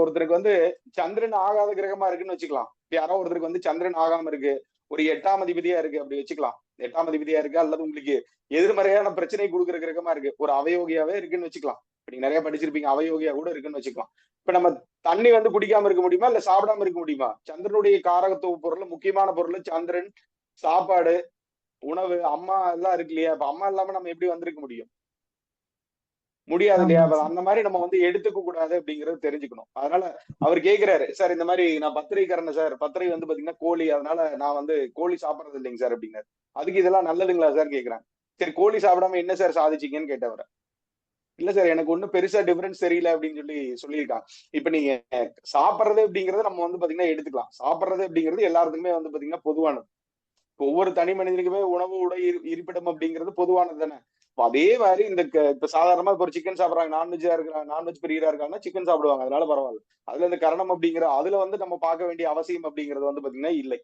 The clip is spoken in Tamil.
ஒருத்தருக்கு வந்து சந்திரன் ஆகாத கிரகமா இருக்குன்னு வச்சுக்கலாம். யாரோ ஒருத்தருக்கு வந்து சந்திரன் ஆகாம இருக்கு, ஒரு 8ஆம் அதிபதியா இருக்கு அப்படி வச்சுக்கலாம். 8ஆம் அதிபதியா இருக்கு, அல்லது உங்களுக்கு எதிர்மறையான பிரச்சனை கொடுக்குற கிரகமா இருக்கு, ஒரு அவயோகியாவே இருக்குன்னு வச்சுக்கலாம். இப்ப நீங்க நிறைய படிச்சிருப்பீங்க, அவயோகியா கூட இருக்குன்னு வச்சுக்கலாம். இப்ப நம்ம தண்ணி வந்து குடிக்காம இருக்க முடியுமா, இல்ல சாப்பிடாம இருக்க முடியுமா? சந்திரனுடைய காரகத்துவ பொருள், முக்கியமான பொருள் சந்திரன், சாப்பாடு, உணவு, அம்மா எல்லாம் இருக்கு இல்லையா? இப்ப அம்மா இல்லாம நம்ம எப்படி வந்திருக்க முடியும்? முடியாது இல்லையா? ஆமாங்க சார். அந்த மாதிரி நம்ம வந்து எடுத்துக்க கூடாது அப்படிங்கறது தெரிஞ்சுக்கணும். அதனால அவர் கேக்குறாரு, சார் இந்த மாதிரி நான் பத்திரிக்காரன் சார், பத்திரை வந்து பாத்தீங்கன்னா கோழி, அதனால நான் வந்து கோழி சாப்பிடறது இல்லைங்க சார் அப்படின்னாரு. அதுக்கு இதெல்லாம் நல்லதுங்களா சார் கேக்குறாங்க. சரி கோழி சாப்பிடாம என்ன சார் சாதிச்சீங்கன்னு கேட்டவர. இல்ல சார் எனக்கு ஒண்ணும் பெருசா டிஃபரன்ஸ் தெரியல அப்படின்னு சொல்லியிருக்காங்க. இப்ப நீங்க சாப்பிடுறது அப்படிங்கறது நம்ம வந்து பாத்தீங்கன்னா எடுத்துக்கலாம். சாப்பிடுறது அப்படிங்கிறது எல்லாருக்குமே வந்து பாத்தீங்கன்னா பொதுவானது. ஒவ்வொரு தனி மனிதனுக்குமே உணவு, உடை, இருப்பிடம் அப்படிங்கிறது பொதுவானது தானே. அதே மாதிரி இந்த இப்ப சாதாரணமா இப்ப ஒரு சிக்கன் சாப்பிடுறாங்க, நான்வெஜ்ஜா இருக்கிறாங்க, நான்வெஜ் பிரியரா இருக்காங்கன்னா சிக்கன் சாப்பிடுவாங்க, அதனால பரவாயில்ல. அதுல இந்த கரணம் அப்படிங்கிற அதுல வந்து நம்ம பார்க்க வேண்டிய அவசியம் அப்படிங்கிறது வந்து பாத்தீங்கன்னா இல்லை.